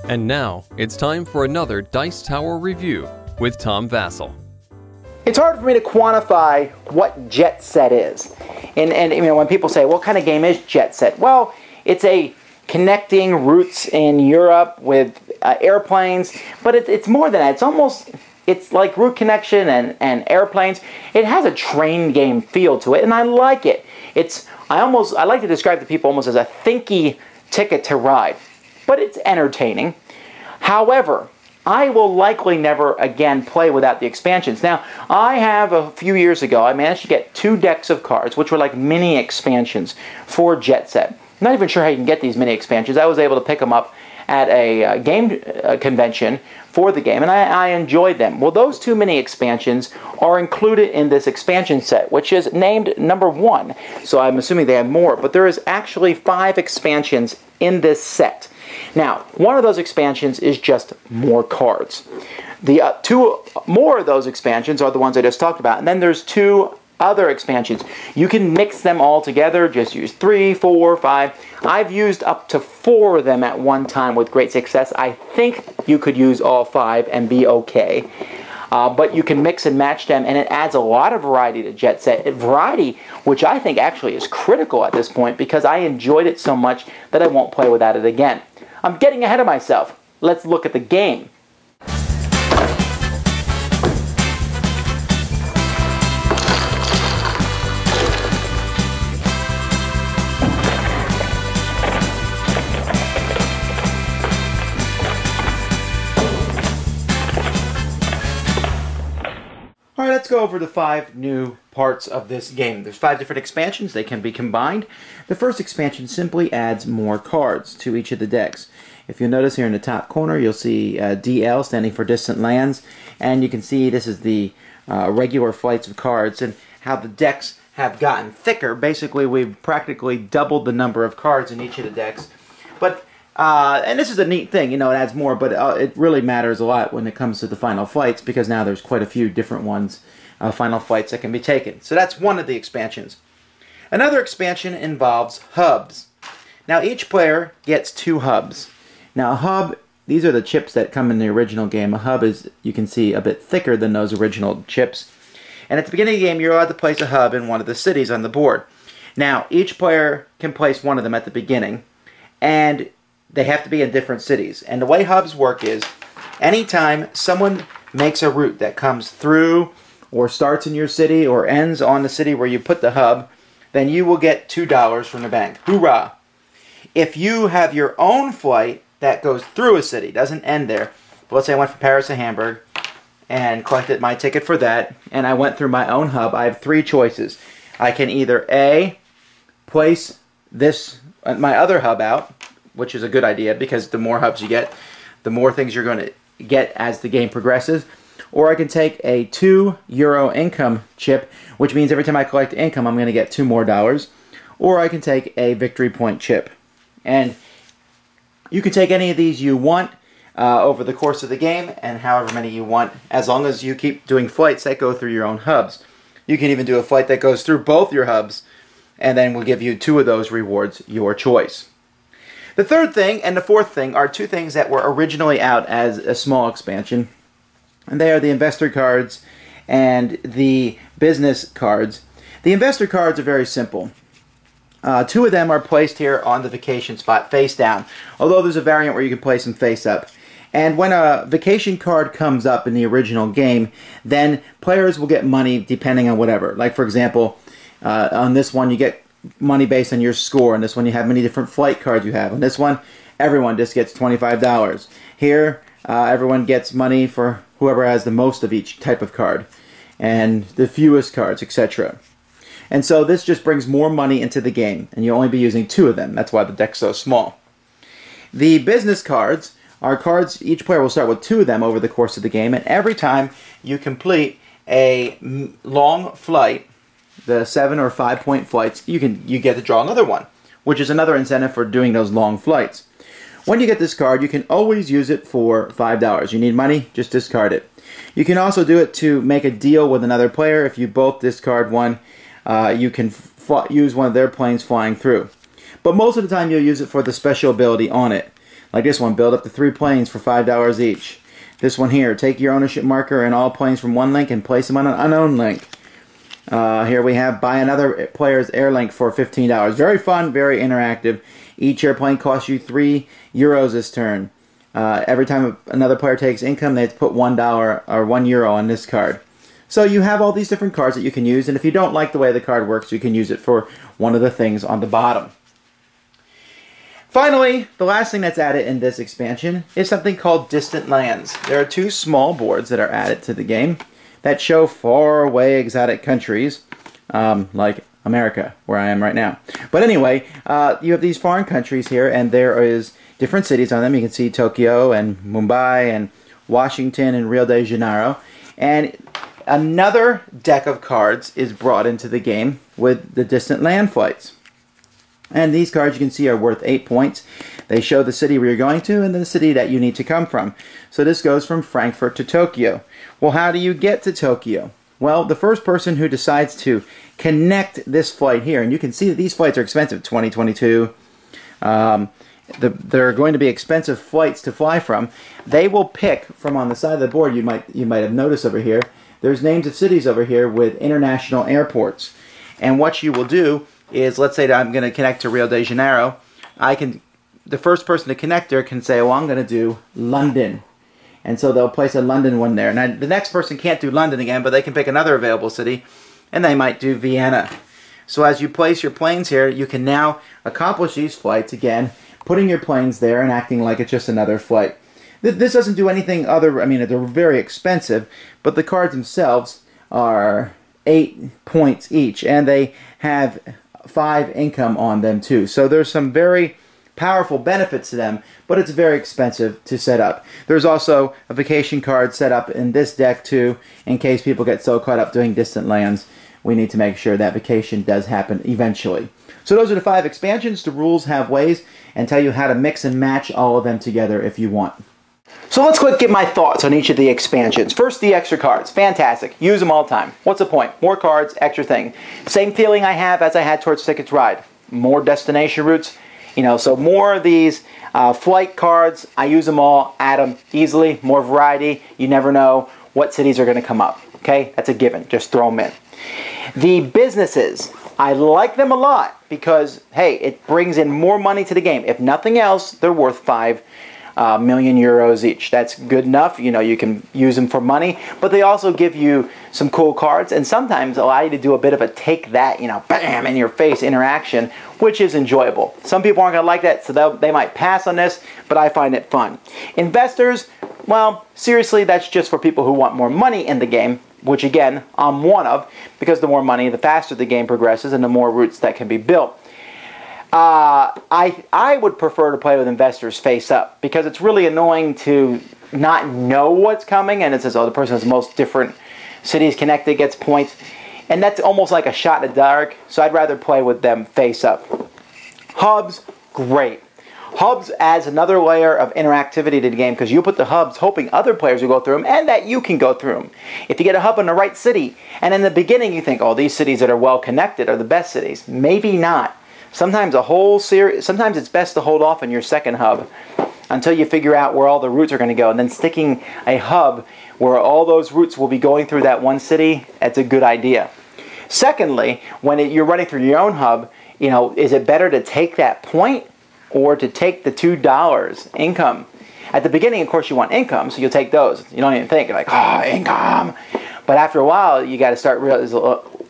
And now, it's time for another Dice Tower review with Tom Vasel. It's hard for me to quantify what Jet Set is. And you know, when people say, what kind of game is Jet Set? Well, it's a connecting routes in Europe with airplanes, but it's more than that. It's like route connection and airplanes. It has a train game feel to it, and I like it. I like to describe to people almost as a thinky Ticket to Ride, but it's entertaining. However, I will likely never again play without the expansions. Now, I have a few years ago, I managed to get 2 decks of cards, which were like mini expansions for Jet Set. I'm not even sure how you can get these mini expansions. I was able to pick them up at a game convention for the game, and I enjoyed them. Well, those 2 mini expansions are included in this expansion set, which is named number 1. So I'm assuming they have more, but there is actually 5 expansions in this set. Now, one of those expansions is just more cards. The 2 more of those expansions are the ones I just talked about, and then there's 2 other expansions. You can mix them all together, just use 3, 4, 5. I've used up to 4 of them at one time with great success. I think you could use all 5 and be okay. But you can mix and match them, and it adds a lot of variety to Jet Set. Variety, which I think actually is critical at this point, because I enjoyed it so much that I won't play without it again. I'm getting ahead of myself. Let's look at the game. Alright, let's go over the 5 new parts of this game. There's 5 different expansions. They can be combined. The first expansion simply adds more cards to each of the decks. If you'll notice here in the top corner, you'll see DL standing for Distant Lands, and you can see this is the regular flights of cards and how the decks have gotten thicker. Basically, we've practically doubled the number of cards in each of the decks. But and this is a neat thing, you know, it adds more, but it really matters a lot when it comes to the final flights, because now there's quite a few different ones, final flights that can be taken. So that's one of the expansions. Another expansion involves hubs. Now each player gets 2 hubs. Now a hub, these are the chips that come in the original game. A hub is, you can see, a bit thicker than those original chips. And at the beginning of the game, you're allowed to place a hub in one of the cities on the board. Now each player can place one of them at the beginning, and they have to be in different cities. And the way hubs work is, anytime someone makes a route that comes through or starts in your city or ends on the city where you put the hub, then you will get $2 from the bank. Hoorah! If you have your own flight that goes through a city, doesn't end there, but let's say I went from Paris to Hamburg and collected my ticket for that, and I went through my own hub, I have 3 choices. I can either A, place my other hub out, which is a good idea, because the more hubs you get, the more things you're going to get as the game progresses. Or I can take a €2 income chip, which means every time I collect income, I'm going to get $2 more. Or I can take a victory point chip. And you can take any of these you want over the course of the game, and however many you want, as long as you keep doing flights that go through your own hubs. You can even do a flight that goes through both your hubs, and then we'll give you 2 of those rewards, your choice. The third thing and the fourth thing are 2 things that were originally out as a small expansion, and they are the investor cards and the business cards. The investor cards are very simple. 2 of them are placed here on the vacation spot face down, although there's a variant where you can place them face up. And when a vacation card comes up in the original game, then players will get money depending on whatever. Like, for example, on this one you get money based on your score. On this one you have many different flight cards you have. On this one, everyone just gets $25. Here, everyone gets money for whoever has the most of each type of card, and the fewest cards, etc. And so this just brings more money into the game, and you'll only be using 2 of them. That's why the deck's so small. The business cards are cards, each player will start with 2 of them over the course of the game, and every time you complete a long flight, the 7 or 5 point flights, you get to draw another one, which is another incentive for doing those long flights. When you get this card, you can always use it for $5. You need money, just discard it. You can also do it to make a deal with another player. If you both discard one, you can use one of their planes flying through. But most of the time you'll use it for the special ability on it. Like this one, build up to 3 planes for $5 each. This one here, take your ownership marker and all planes from one link and place them on an unowned link. Here we have buy another player's air link for $15. Very fun, very interactive. Each airplane costs you €3 this turn. Every time another player takes income, they have to put $1 or €1 on this card. So you have all these different cards that you can use, and if you don't like the way the card works, you can use it for one of the things on the bottom. Finally, the last thing that's added in this expansion is something called Distant Lands. There are 2 small boards that are added to the game that show faraway exotic countries, like America, where I am right now. But anyway, you have these foreign countries here, and there is different cities on them. You can see Tokyo and Mumbai and Washington and Rio de Janeiro. And another deck of cards is brought into the game with the Distant Land flights. And these cards you can see are worth 8 points. They show the city where you're going to and the city that you need to come from. So this goes from Frankfurt to Tokyo. Well, how do you get to Tokyo? Well, the first person who decides to connect this flight here, and you can see that these flights are expensive, 2022. They're going to be expensive flights to fly from. They will pick from on the side of the board, you might have noticed over here, there's names of cities over here with international airports. And what you will do is, let's say that I'm going to connect to Rio de Janeiro. The first person to connect there can say, well, I'm going to do London. And so they'll place a London one there. Now, the next person can't do London again, but they can pick another available city, and they might do Vienna. So as you place your planes here, you can now accomplish these flights again, putting your planes there and acting like it's just another flight. This doesn't do anything other, I mean, they're very expensive, but the cards themselves are 8 points each, and they have 5 income on them too. So there's some very powerful benefits to them, but it's very expensive to set up. There's also a vacation card set up in this deck too, in case people get so caught up doing Distant Lands. We need to make sure that vacation does happen eventually. So those are the 5 expansions. The rules have ways and tell you how to mix and match all of them together if you want. So let's quick get my thoughts on each of the expansions. First, the extra cards. Fantastic. Use them all the time. What's the point? More cards, extra thing. Same feeling I have as I had towards Ticket to Ride. More destination routes. So more of these flight cards. I use them all. Add them easily. More variety. You never know what cities are going to come up. Okay? That's a given. Just throw them in. The businesses. I like them a lot because, hey, it brings in more money to the game. If nothing else, they're worth 5 million euros each. That's good enough. You can use them for money, but they also give you some cool cards and sometimes allow you to do a bit of a take that, bam, in your face interaction, which is enjoyable. Some people aren't going to like that, so they might pass on this, but I find it fun. Investors, well, seriously, that's just for people who want more money in the game, which again, I'm one of, because the more money, the faster the game progresses and the more routes that can be built. I would prefer to play with investors face up because it's really annoying to not know what's coming and it says, oh, the person has the most different cities connected gets points, and that's almost like a shot in the dark, so I'd rather play with them face up. Hubs, great. Hubs adds another layer of interactivity to the game because you put the hubs hoping other players will go through them and that you can go through them. If you get a hub in the right city and in the beginning you think, oh, these cities that are well connected are the best cities, maybe not. Sometimes sometimes it's best to hold off on your second hub until you figure out where all the routes are going to go, and then sticking a hub where all those routes will be going through that one city, that's a good idea. Secondly, when you're running through your own hub, is it better to take that point or to take the $2 income? At the beginning, of course, you want income, so you'll take those. You don't even think, you're like, oh, income. But after a while, you got to start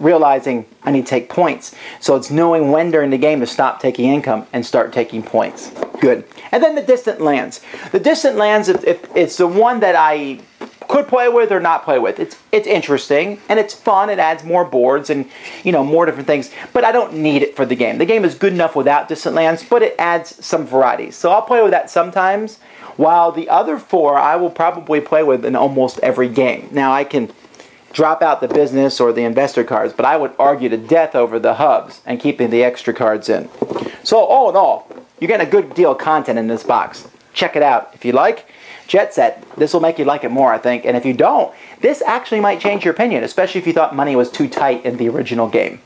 realizing I need to take points. So it's knowing when during the game to stop taking income and start taking points. Good. And then the Distant Lands. The Distant Lands, it's the one that I could play with or not play with. It's interesting and it's fun. It adds more boards and more different things. But I don't need it for the game. The game is good enough without Distant Lands, but it adds some variety. So I'll play with that sometimes. While the other 4 I will probably play with in almost every game. Now I can drop out the business or the investor cards, but I would argue to death over the hubs and keeping the extra cards in. So all in all, you're getting a good deal of content in this box. Check it out. If you like Jet Set, this will make you like it more, I think. And if you don't, this actually might change your opinion, especially if you thought money was too tight in the original game.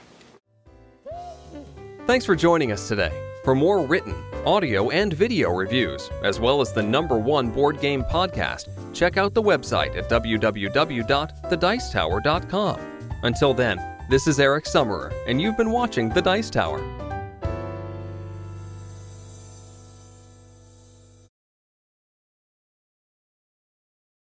Thanks for joining us today. For more written, audio, and video reviews, as well as the #1 board game podcast, check out the website at www.thedicetower.com. Until then, this is Eric Summerer, and you've been watching The Dice Tower.